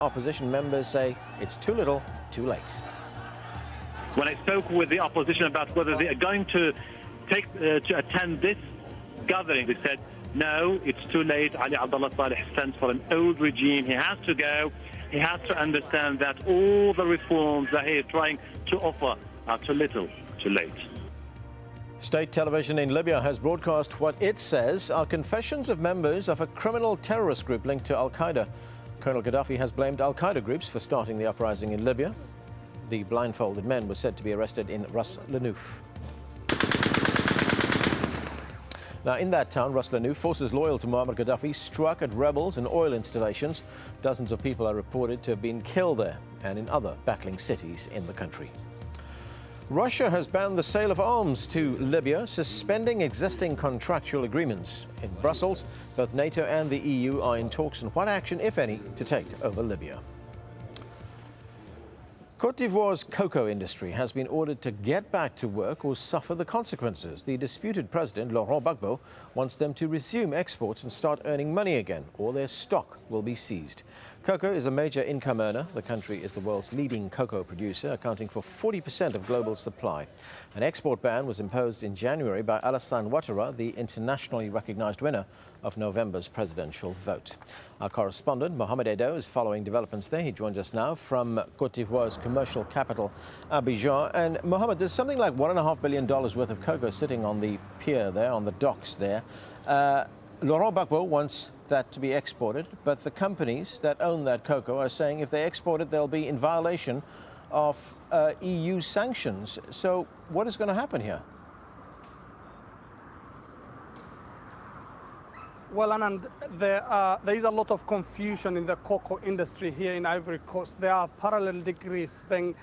Opposition members say it's too little, too late. When I spoke with the opposition about whether they are going to attend this gathering, they said, no, it's too late. Ali Abdullah Saleh stands for an old regime. He has to go. He has to understand that all the reforms that he is trying to offer are too little, too late. State television in Libya has broadcast what it says are confessions of members of a criminal terrorist group linked to Al-Qaeda. Colonel Gaddafi has blamed Al-Qaeda groups for starting the uprising in Libya. The blindfolded men were said to be arrested in Ras Lanuf. Now, in that town, Ras Lanuf, forces loyal to Muammar Gaddafi struck at rebels and oil installations. Dozens of people are reported to have been killed there and in other battling cities in the country. Russia has banned the sale of arms to Libya, suspending existing contractual agreements. In Brussels, both NATO and the EU are in talks on what action, if any, to take over Libya. Côte d'Ivoire's cocoa industry has been ordered to get back to work or suffer the consequences. The disputed president, Laurent Gbagbo, wants them to resume exports and start earning money again, or their stock will be seized. Cocoa is a major income earner. The country is the world's leading cocoa producer, accounting for 40% of global supply. An export ban was imposed in January by Alassane Ouattara, the internationally recognized winner of November's presidential vote. Our correspondent, Mohamed Edo, is following developments there. He joins us now from Côte d'Ivoire's commercial capital, Abidjan. And Mohamed, there's something like $1.5 billion worth of cocoa sitting on the pier there, on the docks there. Laurent Gbagbo wants that to be exported, but the companies that own that cocoa are saying if they export it, they'll be in violation of EU sanctions. So what is going to happen here? Well, Anand, there is a lot of confusion in the cocoa industry here in Ivory Coast. There are parallel decrees being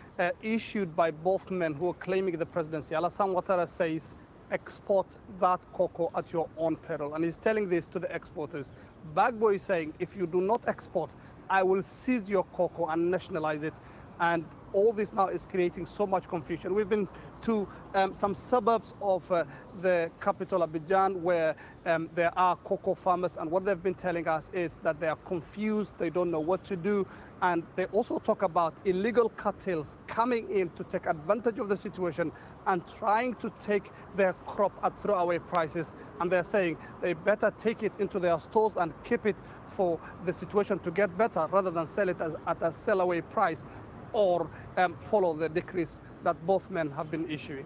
issued by both men who are claiming the presidency. Alassane Ouattara says, export that cocoa at your own peril. And he's telling this to the exporters. Gbagbo is saying, if you do not export, I will seize your cocoa and nationalize it. And all this now is creating so much confusion. We've been to some suburbs of the capital, Abidjan, where there are cocoa farmers. And what they've been telling us is that they are confused. They don't know what to do. And they also talk about illegal cartels coming in to take advantage of the situation and trying to take their crop at throwaway prices. And they're saying they better take it into their stores and keep it for the situation to get better rather than sell it at a sell-away price, or follow the decrees that both men have been issuing.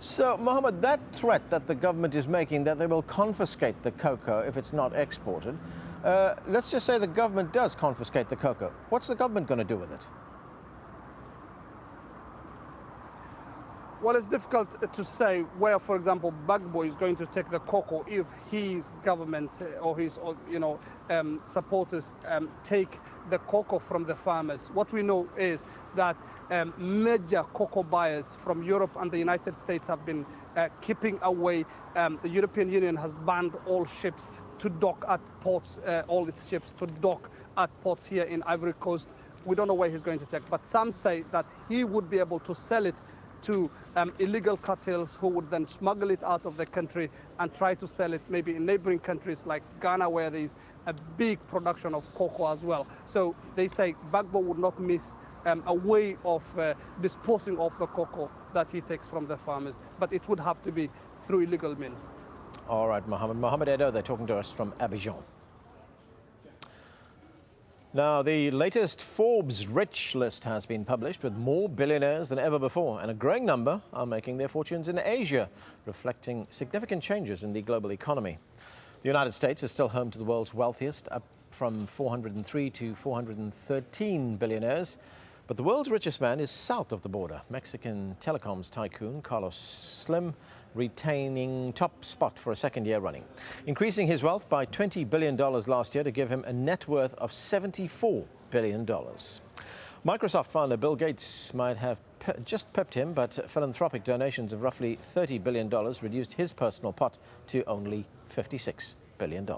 So, Mohammed, that threat that the government is making, that they will confiscate the cocoa if it's not exported, let's just say the government does confiscate the cocoa. What's the government going to do with it? Well, it's difficult to say where, for example, Gbagbo is going to take the cocoa if his government or his, supporters take the cocoa from the farmers. What we know is that major cocoa buyers from Europe and the United States have been keeping away. The European Union has banned all ships to dock at ports, all its ships to dock at ports here in Ivory Coast. We don't know where he's going to take, but some say that he would be able to sell it to illegal cartels who would then smuggle it out of the country and try to sell it maybe in neighboring countries like Ghana, where there is a big production of cocoa as well. So they say Gbagbo would not miss a way of disposing of the cocoa that he takes from the farmers, but it would have to be through illegal means. All right, Mohamed Edo, they're talking to us from Abidjan. Now, the latest Forbes rich list has been published with more billionaires than ever before, and a growing number are making their fortunes in Asia, reflecting significant changes in the global economy. The United States is still home to the world's wealthiest, up from 403 to 413 billionaires. But the world's richest man is south of the border. Mexican telecoms tycoon Carlos Slim retaining top spot for a second year running, increasing his wealth by $20 billion last year to give him a net worth of $74 billion. Microsoft founder Bill Gates might have just pipped him, but philanthropic donations of roughly $30 billion reduced his personal pot to only $56 billion.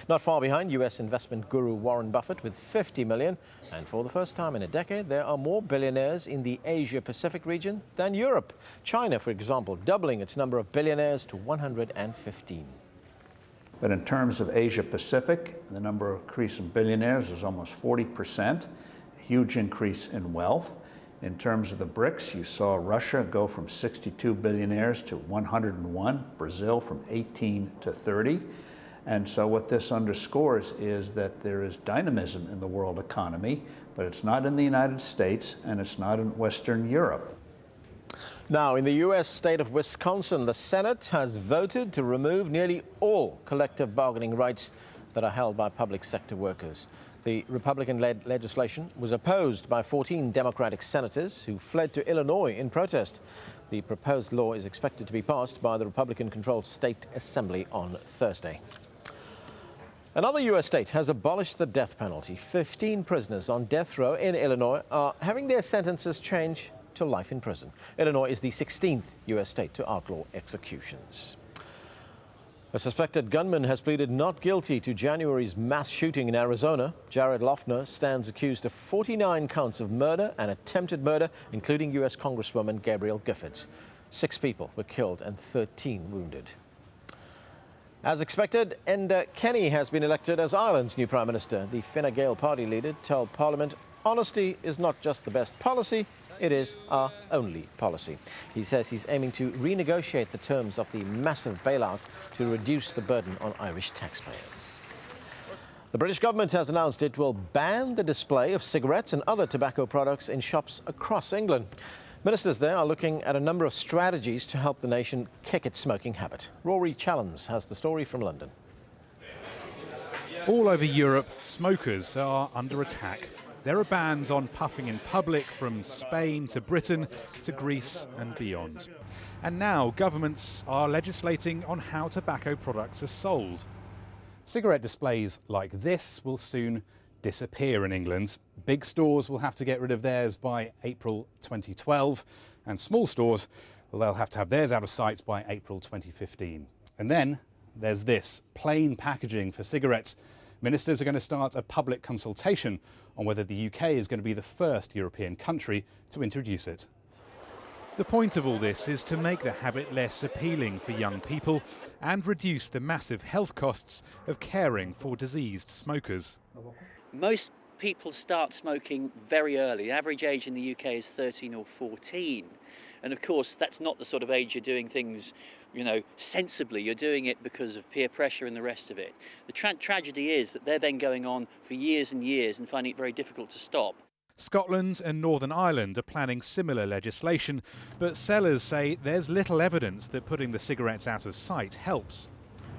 Not far behind, U.S. investment guru Warren Buffett with $50 million. And for the first time in a decade, there are more billionaires in the Asia-Pacific region than Europe. China, for example, doubling its number of billionaires to 115. But in terms of Asia Pacific, the number of increase in billionaires is almost 40%, a huge increase in wealth. In terms of the BRICS, you saw Russia go from 62 billionaires to 101, Brazil from 18 to 30. And so what this underscores is that there is dynamism in the world economy, but it's not in the United States and it's not in Western Europe. Now, in the U.S. state of Wisconsin, the Senate has voted to remove nearly all collective bargaining rights that are held by public sector workers. The Republican-led legislation was opposed by 14 Democratic senators who fled to Illinois in protest. The proposed law is expected to be passed by the Republican-controlled state assembly on Thursday. Another U.S. state has abolished the death penalty. 15 prisoners on death row in Illinois are having their sentences changed to life in prison. Illinois is the 16th U.S. state to outlaw executions. A suspected gunman has pleaded not guilty to January's mass shooting in Arizona. Jared Loughner stands accused of 49 counts of murder and attempted murder, including U.S. Congresswoman Gabrielle Giffords. 6 people were killed and 13 wounded. As expected, Enda Kenny has been elected as Ireland's new Prime Minister. The Fine Gael party leader told Parliament, "Honesty is not just the best policy, it is our only policy." He says he's aiming to renegotiate the terms of the massive bailout to reduce the burden on Irish taxpayers. The British government has announced it will ban the display of cigarettes and other tobacco products in shops across England. Ministers there are looking at a number of strategies to help the nation kick its smoking habit. Rory Challens has the story from London. All over Europe, smokers are under attack. There are bans on puffing in public from Spain to Britain to Greece and beyond. And now governments are legislating on how tobacco products are sold. Cigarette displays like this will soon disappear in England. Big stores will have to get rid of theirs by April 2012, and small stores, well, they'll have to have theirs out of sight by April 2015. And then there's this, plain packaging for cigarettes. Ministers are going to start a public consultation on whether the UK is going to be the first European country to introduce it. The point of all this is to make the habit less appealing for young people and reduce the massive health costs of caring for diseased smokers. Most people start smoking very early. The average age in the UK is 13 or 14. And of course, that's not the sort of age you're doing things, sensibly. You're doing it because of peer pressure and the rest of it. The tragedy is that they're then going on for years and years and finding it very difficult to stop. Scotland and Northern Ireland are planning similar legislation, but sellers say there's little evidence that putting the cigarettes out of sight helps.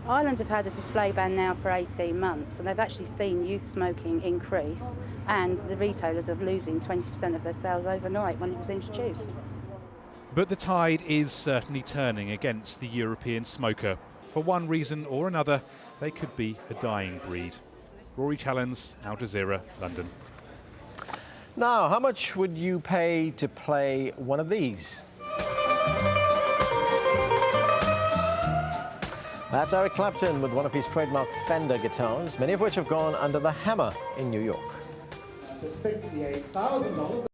Ireland have had a display ban now for 18 months and they've actually seen youth smoking increase, and the retailers are losing 20% of their sales overnight when it was introduced. But the tide is certainly turning against the European smoker. For one reason or another, they could be a dying breed. Rory Challens, AlJazeera, London. Now, how much would you pay to play one of these? That's Eric Clapton with one of his trademark Fender guitars, many of which have gone under the hammer in New York. $58,000.